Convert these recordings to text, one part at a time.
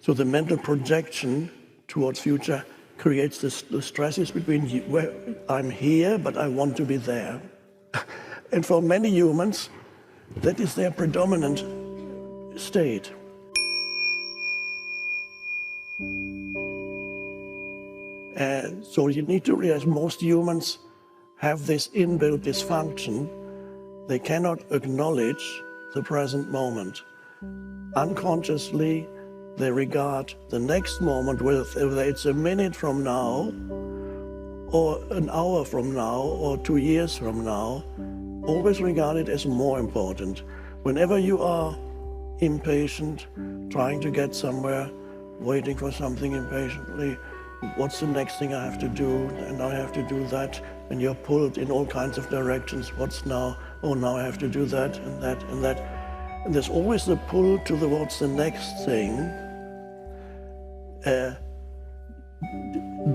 So the mental projection towards future creates the stresses between where I'm here, but I want to be there. And for many humans, that is their predominant state. So you need to realize most humans have this inbuilt dysfunction. They cannot acknowledge the present moment. Unconsciously, they regard the next moment, whether it's a minute from now, or an hour from now, or 2 years from now, always regard it as more important. Whenever you are impatient, trying to get somewhere, waiting for something impatiently, what's the next thing I have to do? And now I have to do that. And you're pulled in all kinds of directions. What's now? Oh, now I have to do that and that and that. And there's always the pull towards the next thing.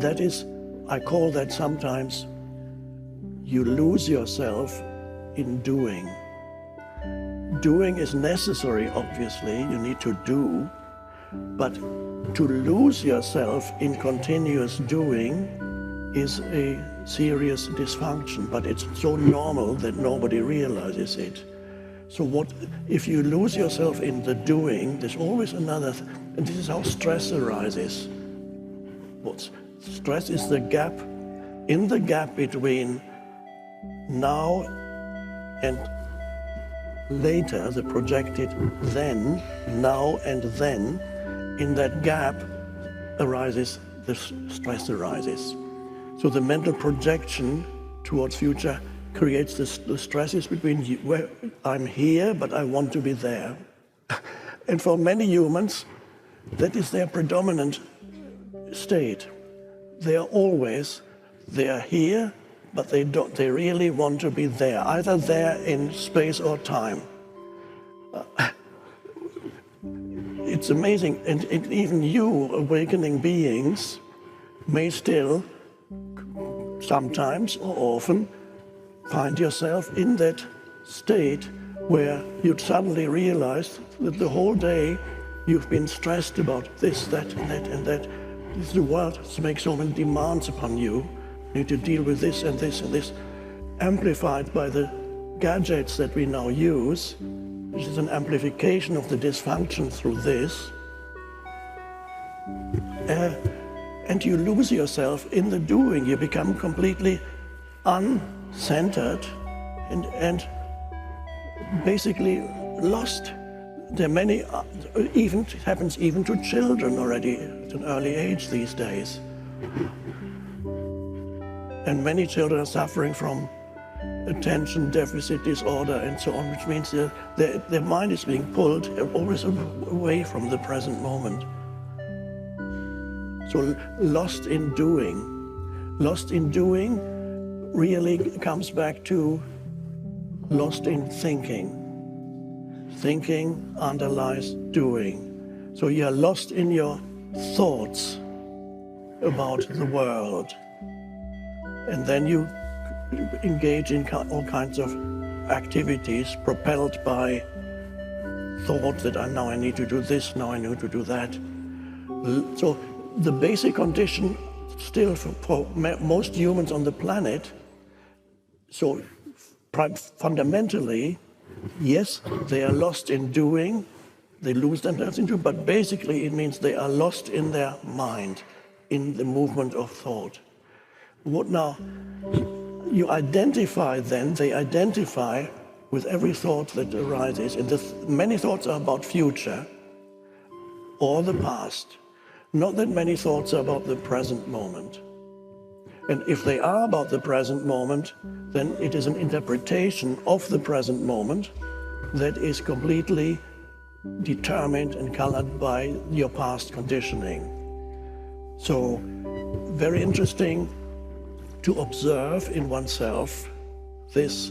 That is, I call that sometimes you lose yourself in doing. Doing is necessary, obviously, you need to do, but to lose yourself in continuous doing is a serious dysfunction, but it's so normal that nobody realizes it. So if you lose yourself in the doing, there's always another, and this is how stress arises. Stress is the gap, in the gap between now and later, the projected then, now and then, in that gap arises, the stress arises. So the mental projection towards future creates the stresses between where I'm here, but I want to be there. And for many humans, that is their predominant state. They are here, but they really want to be there, either there in space or time. It's amazing, and even you, awakening beings, may still, sometimes or often, find yourself in that state where you suddenly realize that the whole day you've been stressed about this, that, and that, and that. The world makes so many demands upon you. You need to deal with this and this and this, amplified by the gadgets that we now use, which is an amplification of the dysfunction through this. And you lose yourself in the doing. You become completely uncentered and basically lost. There are many, it happens even to children already at an early age these days. And many children are suffering from attention deficit disorder and so on, which means their mind is being pulled always away from the present moment. So lost in doing. Lost in doing really comes back to lost in thinking. Thinking underlies doing. So you're lost in your thoughts about the world. And then you engage in all kinds of activities propelled by thought that now I need to do this, now I need to do that. So the basic condition still for most humans on the planet, so fundamentally, yes, they are lost in doing, they lose themselves in doing, but basically it means they are lost in their mind, in the movement of thought. What now? You identify then, they identify with every thought that arises, and many thoughts are about future or the past. Not that many thoughts are about the present moment. And if they are about the present moment, then it is an interpretation of the present moment that is completely determined and colored by your past conditioning. So, very interesting to observe in oneself this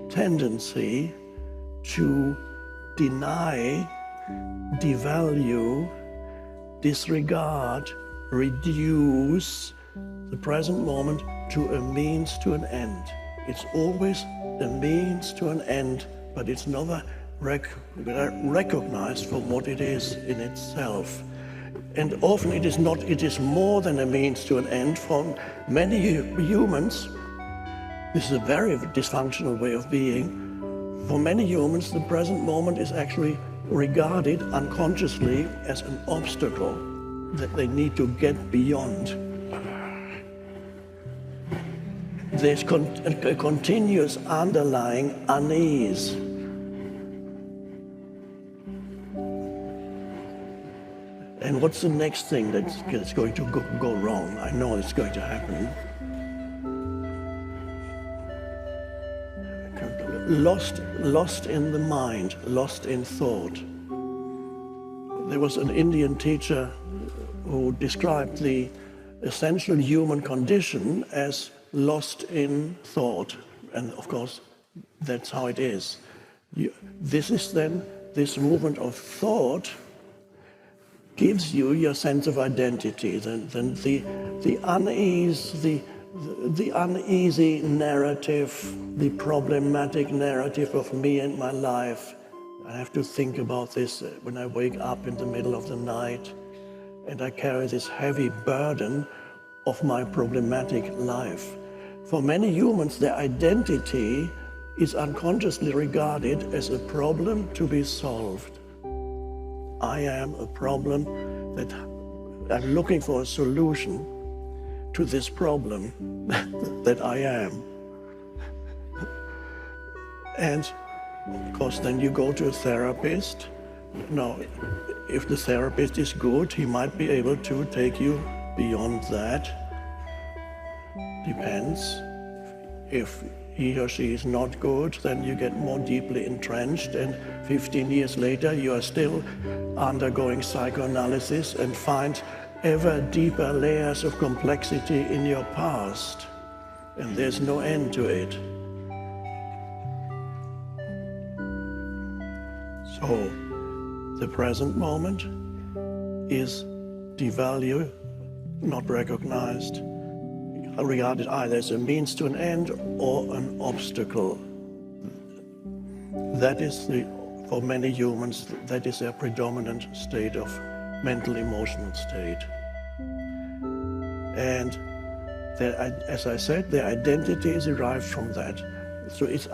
tendency to deny, devalue, disregard, reduce the present moment to a means to an end. It's always a means to an end, but it's never recognized for what it is in itself. And often it is not, it is more than a means to an end. For many humans, this is a very dysfunctional way of being. For many humans, the present moment is actually regarded unconsciously as an obstacle that they need to get beyond. There's a continuous underlying unease. And what's the next thing that's going to go wrong? I know it's going to happen. Lost in the mind, lost in thought. There was an Indian teacher who described the essential human condition as lost in thought. And of course, that's how it is. This movement of thought gives you your sense of identity. Then the unease, the uneasy narrative, the problematic narrative of me and my life. I have to think about this when I wake up in the middle of the night, and I carry this heavy burden of my problematic life. For many humans, their identity is unconsciously regarded as a problem to be solved. I am a problem that I'm looking for a solution to this problem that I am. And of course, then you go to a therapist. Now, if the therapist is good, he might be able to take you beyond that. Depends. If he or she is not good, then you get more deeply entrenched, and 15 years later you are still undergoing psychoanalysis and find ever deeper layers of complexity in your past, and there's no end to it. So, the present moment is devalued, not recognized, regarded either as a means to an end or an obstacle. That is for many humans, that is their predominant state of mental emotional state. And as I said, their identity is derived from that. So it's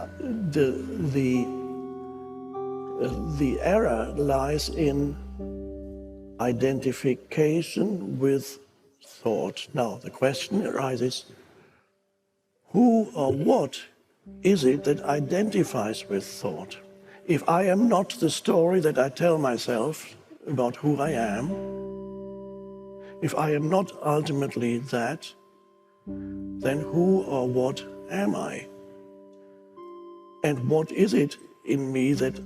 the error lies in identification with thought. Now the question arises, who or what is it that identifies with thought? If I am not the story that I tell myself about who I am, if I am not ultimately that, then who or what am I? And what is it in me that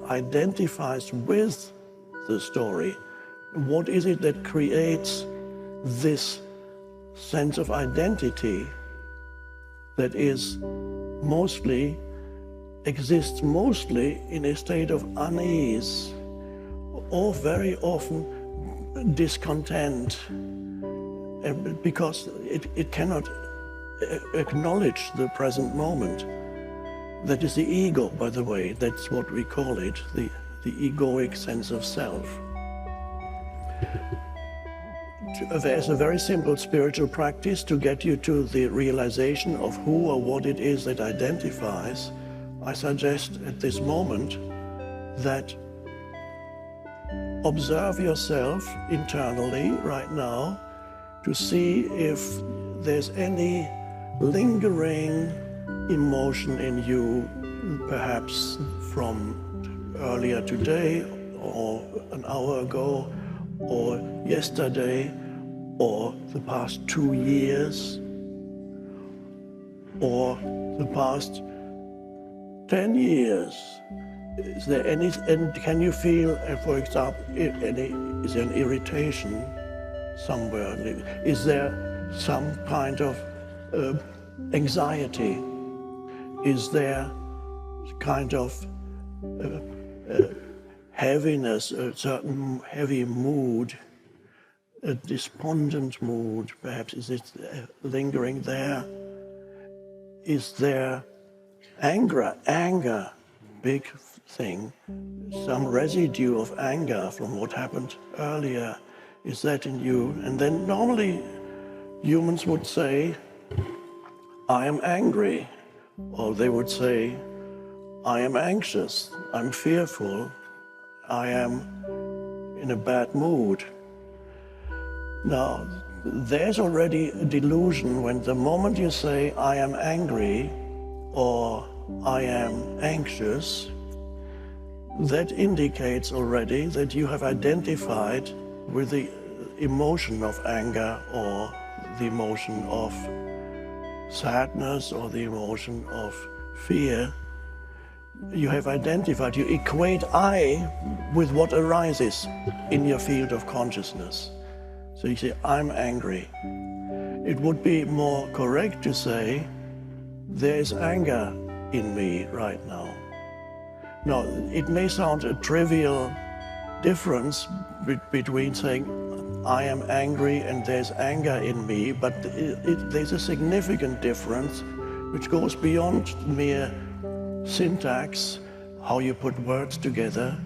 identifies with the story? What is it that creates this sense of identity that exists mostly in a state of unease, or very often discontent, because it cannot acknowledge the present moment. That is the ego, by the way. That's what we call it, the egoic sense of self. There's a very simple spiritual practice to get you to the realization of who or what it is that identifies. I suggest at this moment that observe yourself internally right now to see if there's any lingering emotion in you, perhaps from earlier today, or an hour ago, or yesterday, or the past 2 years, or the past 10 years. Is there any, and can you feel, for example, is there an irritation somewhere? Is there some kind of anxiety? Is there kind of heaviness, a certain heavy mood, a despondent mood, perhaps? Is it lingering there? Is there anger, big thing, some residue of anger from what happened earlier? Is that in you? And then normally humans would say, I am angry. Or they would say, I am anxious, I'm fearful, I am in a bad mood. Now, there's already a delusion when the moment you say, I am angry or I am anxious, that indicates already that you have identified with the emotion of anger or the emotion of sadness or the emotion of fear. You have identified, you equate I with what arises in your field of consciousness. So you say, I'm angry. It would be more correct to say, there is anger in me right now. Now, it may sound a trivial difference between saying, I am angry and there's anger in me, but there's a significant difference which goes beyond mere syntax, how you put words together.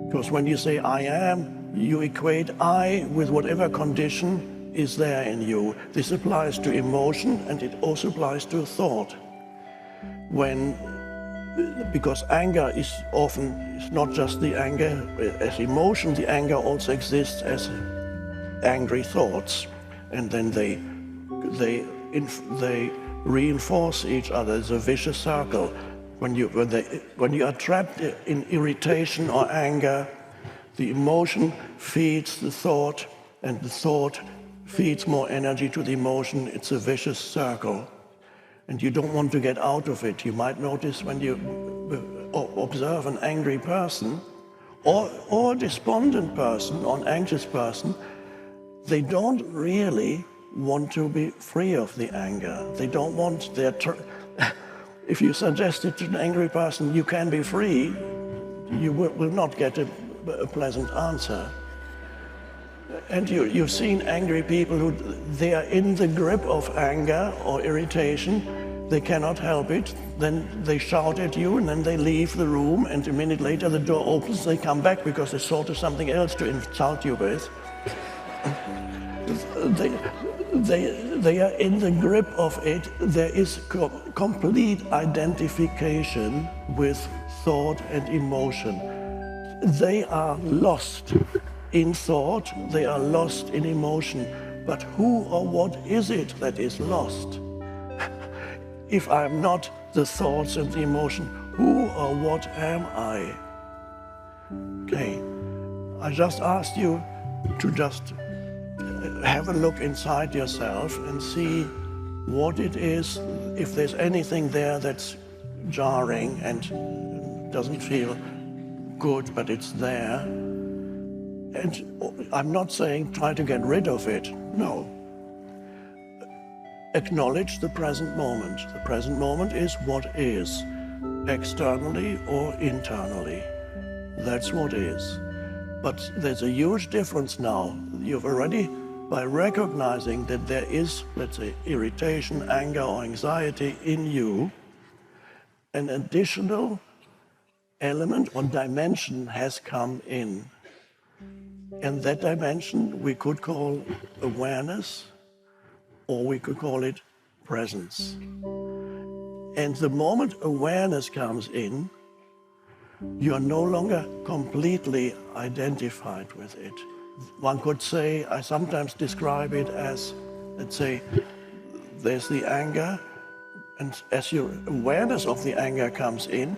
Because when you say I am, you equate I with whatever condition is there in you. This applies to emotion and it also applies to thought. Because anger is often, it's not just the anger as emotion, the anger also exists as angry thoughts. And then they reinforce each other. It's a vicious circle. When you are trapped in irritation or anger, the emotion feeds the thought, and the thought feeds more energy to the emotion. It's a vicious circle, and you don't want to get out of it. You might notice when you observe an angry person or a despondent person or an anxious person, they don't really want to be free of the anger. They don't want their... If you suggest it to an angry person, you can be free, you will not get a pleasant answer. And you've seen angry people who they are in the grip of anger or irritation, they cannot help it, then they shout at you and then they leave the room, and a minute later the door opens, they come back because they thought of something else to insult you with. They are in the grip of it. There is complete identification with thought and emotion. They are lost in thought, they are lost in emotion. But who or what is it that is lost? If I'm not the thoughts and the emotion, who or what am I? Okay, I just asked you to just have a look inside yourself and see what it is, if there's anything there that's jarring and doesn't feel good, but it's there. And I'm not saying try to get rid of it, no. Acknowledge the present moment. The present moment is what is, externally or internally. That's what is. But there's a huge difference now. You've already, by recognizing that there is, let's say, irritation, anger, or anxiety in you, an additional element or dimension has come in. And that dimension we could call awareness, or we could call it presence. And the moment awareness comes in, you are no longer completely identified with it. One could say, I sometimes describe it as, let's say, there's the anger, and as your awareness of the anger comes in,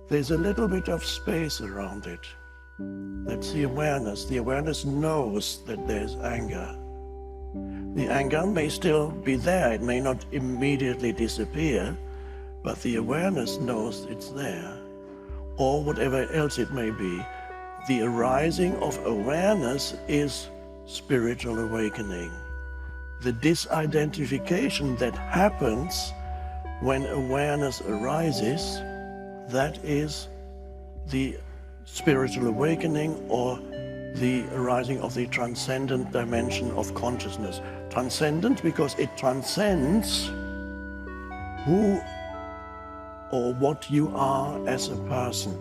there's a little bit of space around it. That's the awareness. The awareness knows that there's anger. The anger may still be there. It may not immediately disappear, but the awareness knows it's there. Or whatever else it may be. The arising of awareness is spiritual awakening. The disidentification that happens when awareness arises, that is the spiritual awakening or the arising of the transcendent dimension of consciousness. Transcendent because it transcends who or what you are as a person.